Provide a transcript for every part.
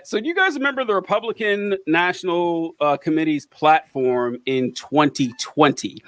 So do you guys remember the Republican National Committee's platform in 2020?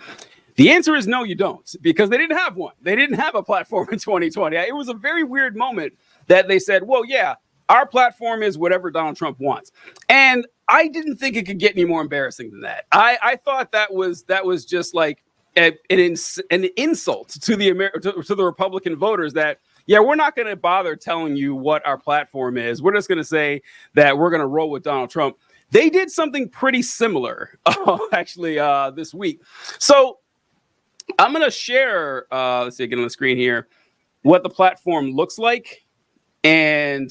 The answer is no, you don't, because they didn't have one. They didn't have a platform in 2020. It was a very weird moment that they said, well, yeah, our platform is whatever Donald Trump wants. And I didn't think it could get any more embarrassing than that. I thought that was just like an insult to the Republican voters that, yeah, we're not going to bother telling you what our platform is. We're just going to say that we're going to roll with Donald Trump. They did something pretty similar, actually, this week. So I'm going to share, let's see, get on the screen here, what the platform looks like. And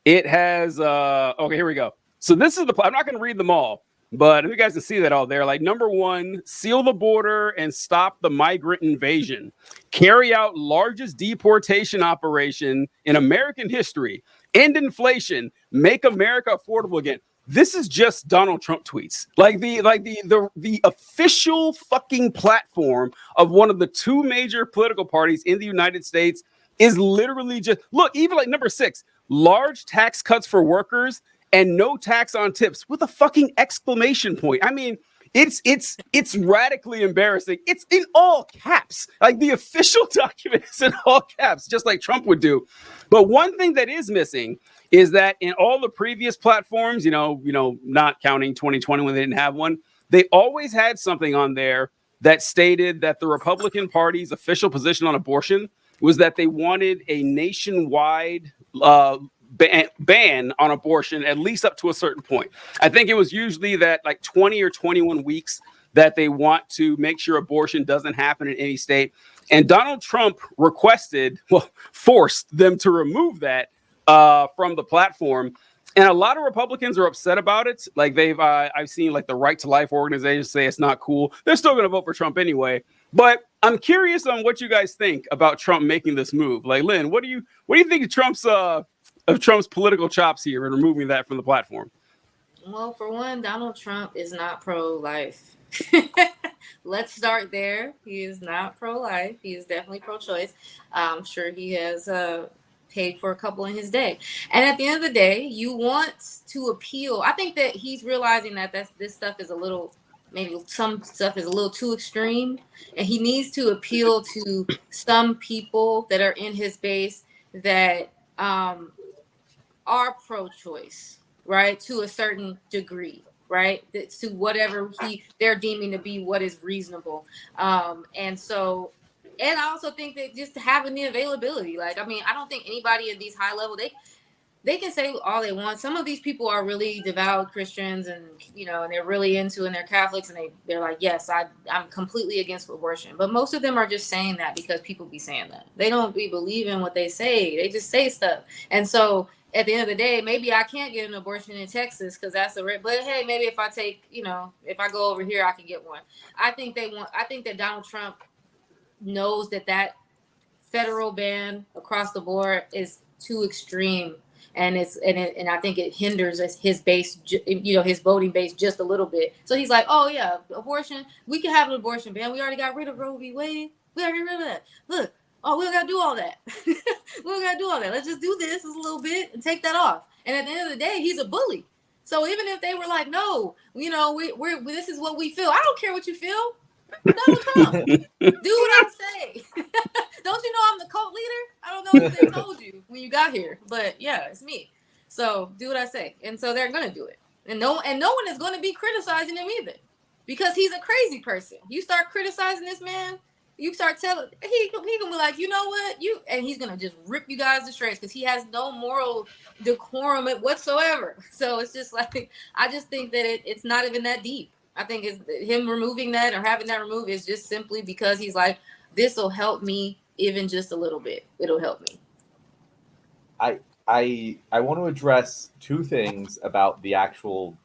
it has, okay, here we go. So this is I'm not going to read them all, but if you guys can see that all there, like number 1, seal the border and stop the migrant invasion, carry out largest deportation operation in American history, end inflation, make America affordable again. This is just Donald Trump tweets. Like the official fucking platform of one of the 2 major political parties in the United States is literally just, look, even like number 6, large tax cuts for workers and no tax on tips with a fucking exclamation point. I mean, it's radically embarrassing. It's in all caps. Like the official document is in all caps, just like Trump would do. But one thing that is missing is that in all the previous platforms, not counting 2020 when they didn't have one, they always had something on there that stated that the Republican Party's official position on abortion was that they wanted a nationwide ban on abortion, at least up to a certain point. I think it was usually that like 20 or 21 weeks that they want to make sure abortion doesn't happen in any state. And Donald Trump forced them to remove that from the platform. And a lot of Republicans are upset about it. Like I've seen like the Right to Life organization say it's not cool. They're still going to vote for Trump anyway. But I'm curious on what you guys think about Trump making this move. Like, Lynn, what do you think of Trump's political chops here and removing that from the platform? Well, for one, Donald Trump is not pro-life. Let's start there. He is not pro-life. He is definitely pro-choice. I'm sure he has paid for a couple in his day. And at the end of the day, you want to appeal. I think that he's realizing that this stuff is maybe some stuff is a little too extreme, and he needs to appeal to some people that are in his base that are pro-choice, right, to a certain degree, right, to whatever they're deeming to be what is reasonable. And I also think that just having the availability, like, I mean, I don't think anybody at these high level, they can say all they want. Some of these people are really devout Christians, and and they're really into, and they're Catholics, and they're like, yes, I'm completely against abortion. But most of them are just saying that because people be saying that. They don't be believing what they say. They just say stuff. And so at the end of the day, maybe I can't get an abortion in Texas because that's but hey, maybe if I take, if I go over here, I can get one. I think that Donald Trump knows that federal ban across the board is too extreme. And I think it hinders his base, his voting base just a little bit. So he's like, oh yeah, abortion. We can have an abortion ban. We already got rid of Roe v. Wade. We already got rid of that. Look, we don't got to do all that. We don't got to do all that. Let's just do this a little bit and take that off. And at the end of the day, he's a bully. So even if they were like, no, this is what we feel. I don't care what you feel. Donald Trump, do what I say. Don't you know I'm the cult leader? I don't know what they told you when you got here, but yeah, it's me. So do what I say, and so they're gonna do it, and no one is going to be criticizing him either, because he's a crazy person. You start criticizing this man, you start telling he gonna be like, you know what, and he's gonna just rip you guys to shreds because he has no moral decorum whatsoever. So it's just like, I just think that it's not even that deep. I think him removing that or having that removed is just simply because he's like, this will help me even just a little bit. It'll help me. I want to address 2 things about the actual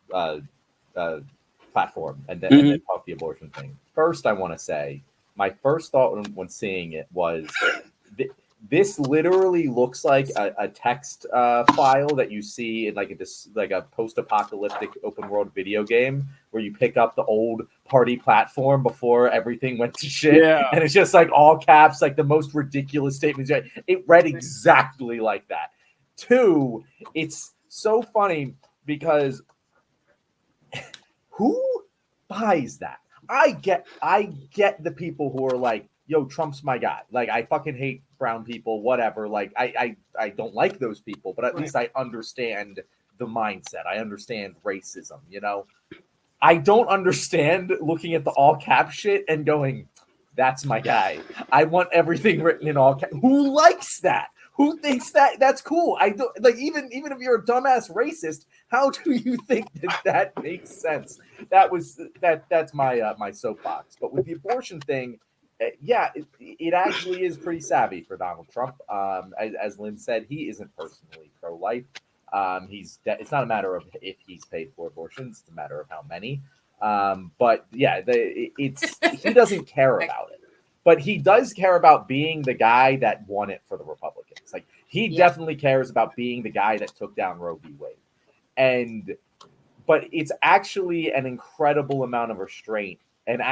platform and then talk the abortion thing. First, I want to say my first thought when seeing it was this literally looks like a text file that you see in like a post-apocalyptic open world video game where you pick up the old party platform before everything went to shit. Yeah. And it's just like all caps, like the most ridiculous statements. It read exactly like that. 2, it's so funny because who buys that? I get the people who are like, yo, Trump's my guy. Like, I fucking hate brown people, whatever. Like, I don't like those people, but at least I understand the mindset. I understand racism, you know? I don't understand looking at the all cap shit and going, that's my guy. I want everything written in all cap. Who likes that? Who thinks that that's cool? I don't like even if you're a dumbass racist, how do you think that makes sense? That's my my soapbox. But with the abortion thing, yeah, it actually is pretty savvy for Donald Trump. As Lynn said, he isn't personally pro-life. It's not a matter of if he's paid for abortions; it's a matter of how many. But yeah, he doesn't care about it. But he does care about being the guy that won it for the Republicans. Like, he definitely cares about being the guy that took down Roe v. Wade. But it's actually an incredible amount of restraint and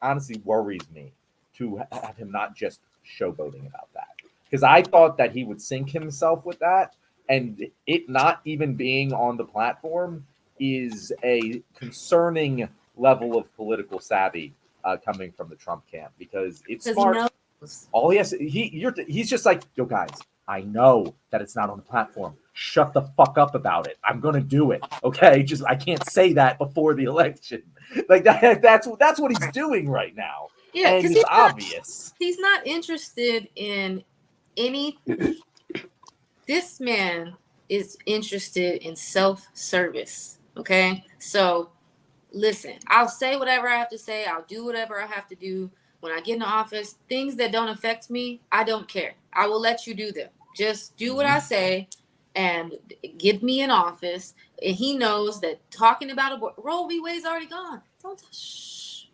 honestly worries me to have him not just showboating about that. Because I thought that he would sink himself with that, and it not even being on the platform is a concerning level of political savvy coming from the Trump camp, because it's smart. All he has, he's just like, yo guys, I know that it's not on the platform. Shut the fuck up about it. I'm gonna do it. Okay, just I can't say that before the election. Like that's what he's doing right now. Yeah, and it's obvious. He's not interested in any. This man is interested in self-service. Okay, so. Listen, I'll say whatever I have to say. I'll do whatever I have to do. When I get in the office, things that don't affect me, I don't care. I will let you do them. Just do what I say and get me in office. And he knows that talking about Roe v. Wade's already gone. Don't shh.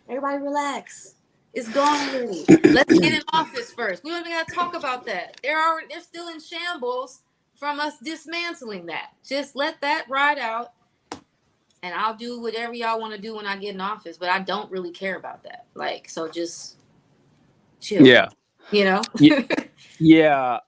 Everybody relax. It's gone already. Let's get in office first. We don't even gotta talk about that. They're still in shambles from us dismantling that. Just let that ride out. And I'll do whatever y'all want to do when I get in office, but I don't really care about that. Like, so just chill. Yeah. You know? Yeah.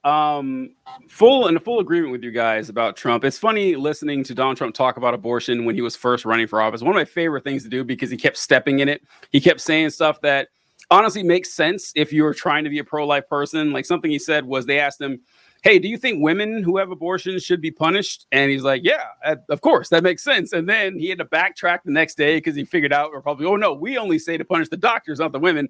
Full agreement with you guys about Trump. It's funny listening to Donald Trump talk about abortion when he was first running for office. One of my favorite things to do, because he kept stepping in it. He kept saying stuff that honestly makes sense if you're trying to be a pro-life person. Like, something he said was, they asked him, hey, do you think women who have abortions should be punished? And he's like, yeah, of course, that makes sense. And then he had to backtrack the next day because he figured out, or probably, oh no, we only say to punish the doctors, not the women.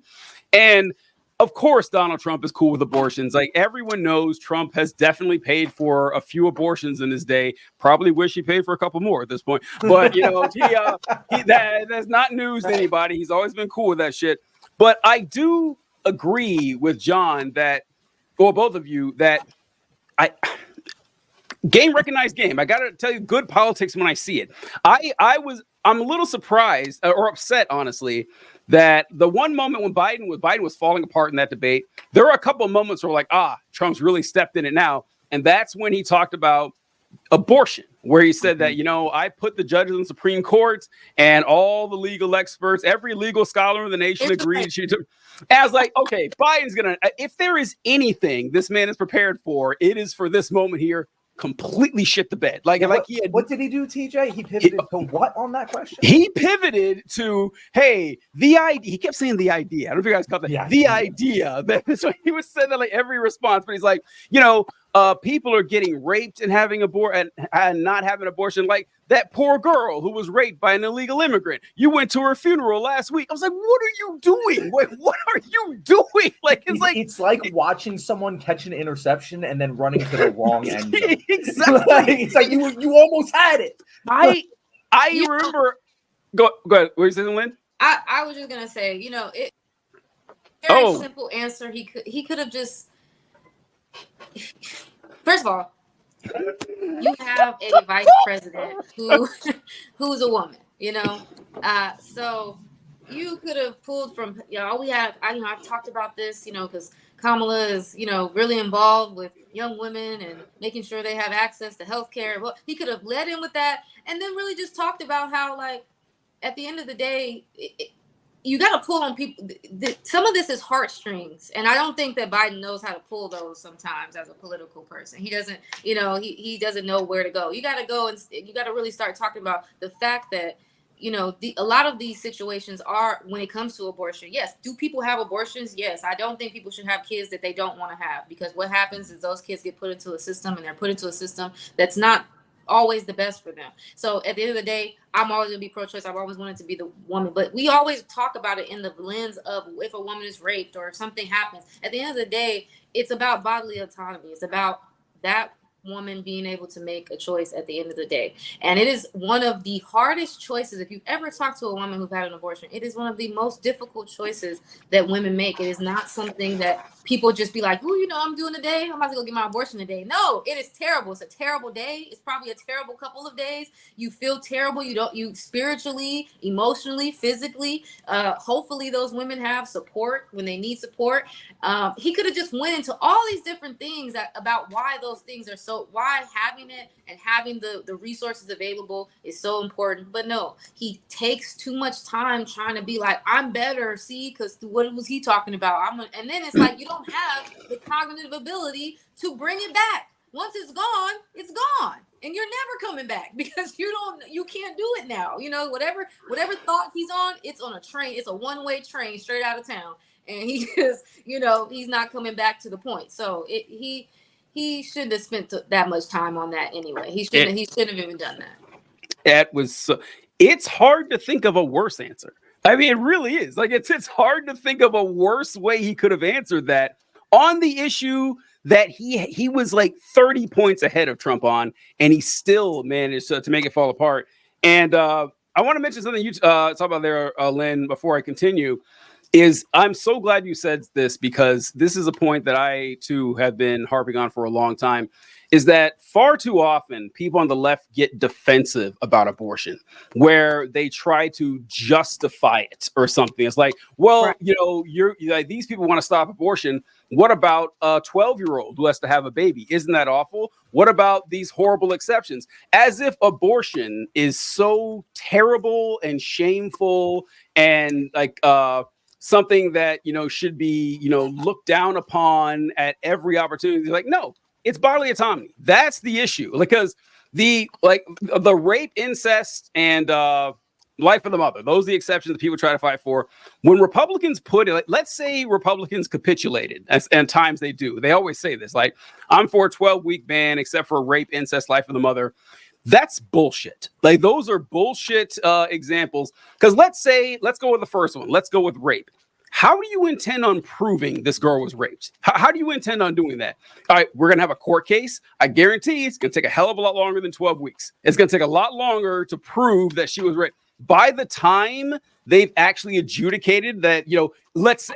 And of course, Donald Trump is cool with abortions. Like, everyone knows Trump has definitely paid for a few abortions in his day. Probably wish he paid for a couple more at this point. But, you know, that's not news to anybody. He's always been cool with that shit. But I do agree with John that, or both of you, that game recognized game. I gotta tell you, good politics when I see it. I'm a little surprised or upset, honestly, that the one moment when Biden was falling apart in that debate, there were a couple of moments where like, Trump's really stepped in it now. And that's when he talked about abortion, where he said that, you know, I put the judges in Supreme Courts and all the legal experts, every legal scholar in the nation agreed. I was like, okay, Biden's gonna, if there is anything this man is prepared for, it is for this moment here. Completely shit the bed. What did he do, TJ? He pivoted to what on that question? He pivoted to, hey, the idea. He kept saying the idea. I don't know if you guys caught that. The idea. That's what he was saying that like every response. But he's like, you know, people are getting raped and having and not having abortion. Like that poor girl who was raped by an illegal immigrant. You went to her funeral last week. I was like, what are you doing? Wait, what are you doing? Like, it's like watching someone catch an interception and then running to the wrong end zone. Exactly. It's like you almost had it. I remember. Go ahead. What are you saying, Lynn? I was just gonna say, you know, very simple answer. He could have just. First of all, you have a vice president who's a woman, you know, so you could have pulled from, you know, I've talked about this, you know, because Kamala is, you know, really involved with young women and making sure they have access to healthcare. Well, he could have led in with that and then really just talked about how, like, at the end of the day, you got to pull on people. Some of this is heartstrings, and I don't think that Biden knows how to pull those sometimes as a political person. He doesn't, he doesn't know where to go. You got to go and you got to really start talking about the fact that, a lot of these situations are, when it comes to abortion, yes. Do people have abortions? Yes. I don't think people should have kids that they don't want to have, because what happens is those kids get put into a system, and they're put into a system that's not always the best for them. So at the end of the day, I'm always going to be pro-choice. I've always wanted to be the woman, but we always talk about it in the lens of if a woman is raped or something happens. At the end of the day, it's about bodily autonomy. It's about that woman being able to make a choice at the end of the day. And it is one of the hardest choices. If you've ever talked to a woman who's had an abortion, it is one of the most difficult choices that women make. It is not something that people just be like, oh, I'm doing today. I'm about to go get my abortion today. No, it is terrible. It's a terrible day. It's probably a terrible couple of days. You feel terrible. You spiritually, emotionally, physically. Hopefully those women have support when they need support. He could have just went into all these different things about why those things are why having it and having the resources available is so important. But no, he takes too much time trying to be like, I'm better, see, because what was he talking about? And then it's like, you don't have the cognitive ability to bring it back. Once it's gone, and you're never coming back, because you can't do it now. Whatever thought he's on, it's on a train. It's a one-way train straight out of town, and he just, he's not coming back to the point. So he shouldn't have spent that much time on that anyway. He shouldn't have even done that. It's hard to think of a worse answer. I mean, it really is. Like, it's hard to think of a worse way he could have answered that on the issue that he was like 30 points ahead of Trump on, and he still managed to make it fall apart. And I want to mention something you talk about there, Lynn, before I continue. I'm so glad you said this, because this is a point that I too have been harping on for a long time, is that far too often people on the left get defensive about abortion, where they try to justify it or something. It's like, well, right. You're like, these people want to stop abortion. What about a 12-year-old who has to have a baby? Isn't that awful? What about these horrible exceptions? As if abortion is so terrible and shameful and like, something that, should be, looked down upon at every opportunity. Like, no, it's bodily autonomy. That's the issue. Because the rape, incest, and life of the mother, those are the exceptions that people try to fight for. When Republicans put it, like, let's say Republicans capitulated, and times they do. They always say this, like, I'm for a 12-week ban, except for rape, incest, life of the mother. That's bullshit. Like, those are bullshit examples. Because let's go with the first one. Let's go with rape. How do you intend on proving this girl was raped? How do you intend on doing that? All right, we're going to have a court case. I guarantee it's going to take a hell of a lot longer than 12 weeks. It's going to take a lot longer to prove that she was raped. By the time they've actually adjudicated that, let's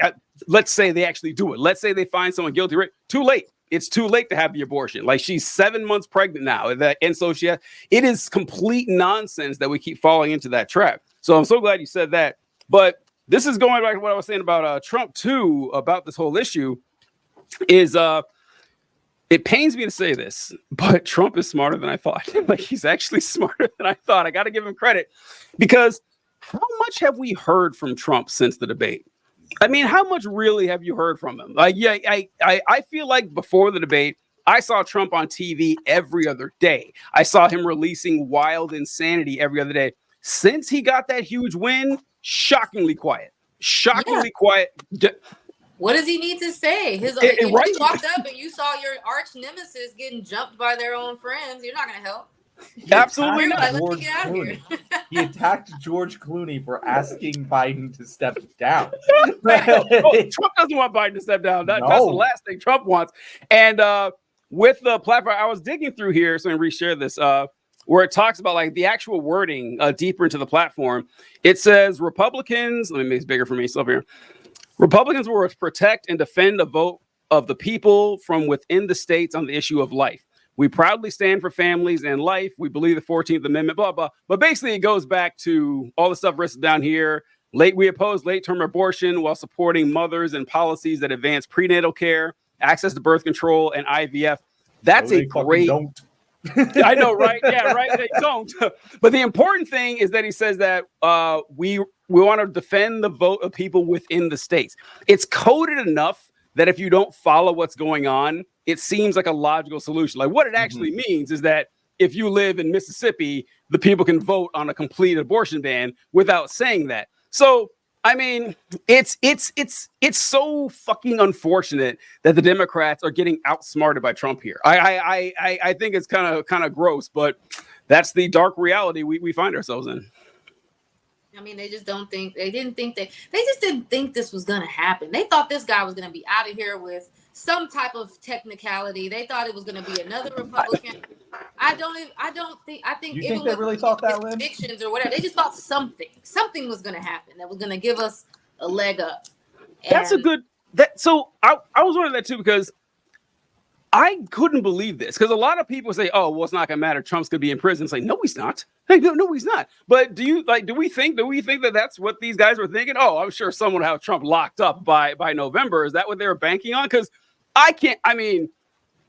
say they actually do it. Let's say they find someone guilty. Right? Too late. It's too late to have the abortion. Like, she's 7 months pregnant now. And so it is complete nonsense that we keep falling into that trap. So I'm so glad you said that. But this is going back to what I was saying about Trump too, about this whole issue is it pains me to say this, but Trump is smarter than I thought. Like, he's actually smarter than I thought. I got to give him credit, because how much have we heard from Trump since the debate? I mean, how much really have you heard from him? Like, yeah, I feel like before the debate, I saw Trump on TV every other day. I saw him releasing wild insanity every other day. Since he got that huge win, shockingly quiet. Quiet. What does he need to say? If right. you walked up and you saw your arch nemesis getting jumped by their own friends, you're not going to help. Absolutely not. Like, let's get out of here. He attacked George Clooney for asking Biden to step down. Trump doesn't want Biden to step down. That's the last thing Trump wants. And with the platform, I was digging through here, so I'm going to reshare this, where it talks about like the actual wording deeper into the platform. It says Republicans, let me make this bigger for myself here. Republicans will protect and defend the vote of the people from within the states on the issue of life. We proudly stand for families and life. We believe the 14th Amendment, blah, blah. But basically, it goes back to all the stuff listed down here. We oppose late-term abortion while supporting mothers and policies that advance prenatal care, access to birth control, and IVF. That's a great... Don't. I know, right? Yeah, right. They don't. But the important thing is that he says that we to defend the vote of people within the states. It's coded enough that if you don't follow what's going on, it seems like a logical solution. Like what it actually means is that if you live in Mississippi, the people can vote on a complete abortion ban without saying that. So, I mean, it's so fucking unfortunate that the Democrats are getting outsmarted by Trump here. I think it's kind of gross, but that's the dark reality we find ourselves in. I mean, they just don't think, they just didn't think this was going to happen. They thought this guy was going to be out of here with some type of technicality. They thought it was going to be another Republican. I think You think they really thought that, Lynn? Convictions or whatever. They just thought something was going to happen that was going to give us a leg up. That's a good, so I was wondering that too, because I couldn't believe this, because a lot of people say, "Oh, well, it's not gonna matter. Trump's gonna be in prison." It's like, no, he's not. Like, no, he's not. But do we think that that's what these guys were thinking? Oh, I'm sure someone will have Trump locked up by November. Is that what they were banking on? Because I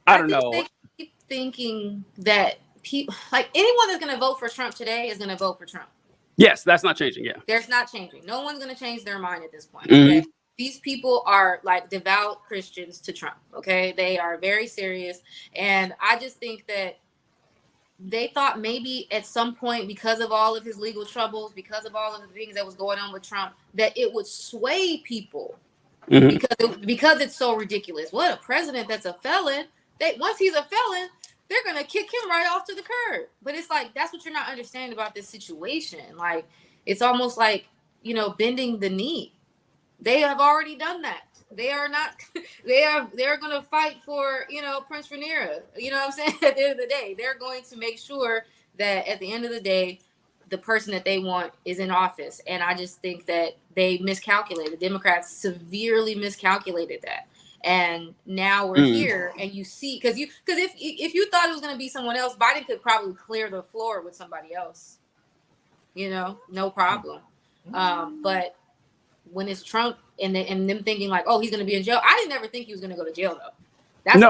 don't know. They keep thinking that people, like anyone that's gonna vote for Trump today is gonna vote for Trump. Yes, that's not changing. Yeah, there's not changing. No one's gonna change their mind at this point. Mm-hmm. Okay? These people are like devout Christians to Trump. Okay. They are very serious. And I just think that they thought maybe at some point, because of all of his legal troubles, because of all of the things that was going on with Trump, that it would sway people because it's so ridiculous. What, a president that's a felon? Once he's a felon, they're going to kick him right off to the curb. But it's like, that's what you're not understanding about this situation. Like, it's almost like, bending the knee. They have already done that. They are not. They're going to fight for Prince Rhaenyra. You know what I'm saying? At the end of the day, they're going to make sure that at the end of the day, the person that they want is in office. And I just think that they miscalculated. Democrats severely miscalculated that. And now we're here, and you see, because if you thought it was going to be someone else, Biden could probably clear the floor with somebody else. No problem. But when it's Trump and them thinking like, oh, he's going to be in jail. I didn't ever think he was going to go to jail though. That's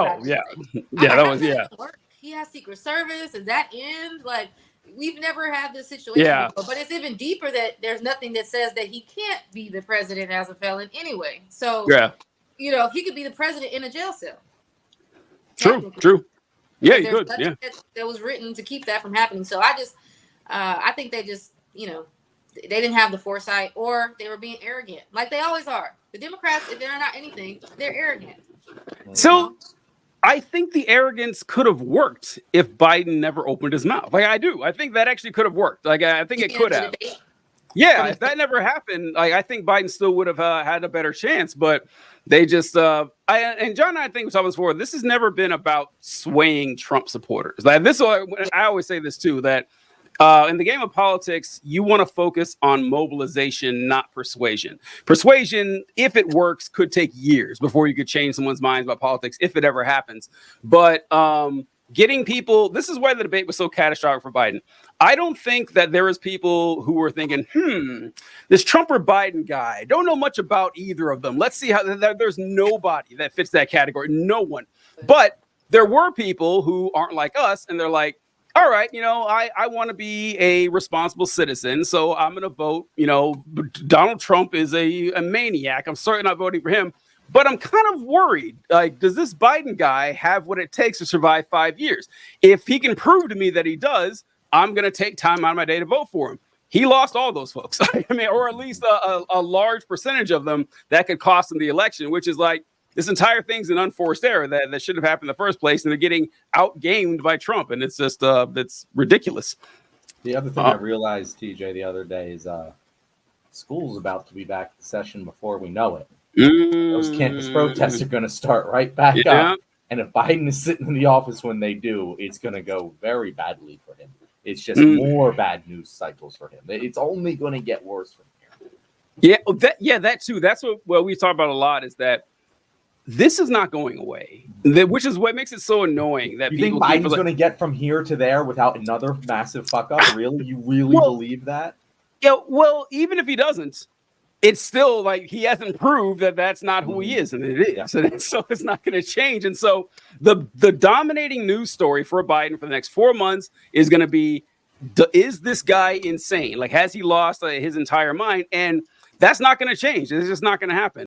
work. He has Secret Service. Does that end? Like, we've never had this situation before, but it's even deeper that there's nothing that says that he can't be the president as a felon anyway. So, he could be the president in a jail cell. True. Yeah, you could. Yeah. That was written to keep that from happening. So I think they just, they didn't have the foresight, or they were being arrogant, like they always are. The Democrats, if they're not anything, they're arrogant. So I think the arrogance could have worked if Biden never opened his mouth. Like, I do. I think that actually could have worked. Like, I think it could have. Yeah, if that never happened, I think Biden still would have had a better chance. But they just, and John and I think we saw this before. This has never been about swaying Trump supporters. Like I always say this too, that in the game of politics, you want to focus on mobilization, not persuasion. Persuasion, if it works, could take years before you could change someone's minds about politics, if it ever happens. But getting people, this is why the debate was so catastrophic for Biden. I don't think that there is people who were thinking, this Trump or Biden guy, don't know much about either of them. Let's see how, there's nobody that fits that category. No one. But there were people who aren't like us, and they're like, all right, I want to be a responsible citizen, so I'm going to vote. Donald Trump is a maniac. I'm certainly not voting for him, but I'm kind of worried. Like, does this Biden guy have what it takes to survive 5 years? If he can prove to me that he does, I'm going to take time out of my day to vote for him. He lost all those folks. Or at least a large percentage of them that could cost him the election, which is like, this entire thing's an unforced error that shouldn't have happened in the first place, and they're getting outgamed by Trump, and it's just it's ridiculous. The other thing I realized, TJ, the other day is school's about to be back in session before we know it. Those campus protests are going to start right back up, and if Biden is sitting in the office when they do, it's going to go very badly for him. It's just more bad news cycles for him. It's only going to get worse from here. That too. That's what we talk about a lot, is that this is not going away, which is what makes it so annoying that you think Biden's going to get from here to there without another massive fuck up? Really? You really believe that? Yeah. Well, even if he doesn't, it's still like he hasn't proved that that's not who he is, and it is. So it's not going to change. And so the dominating news story for Biden for the next 4 months is going to be is this guy insane? Like, has he lost his entire mind? And that's not going to change. It's just not going to happen.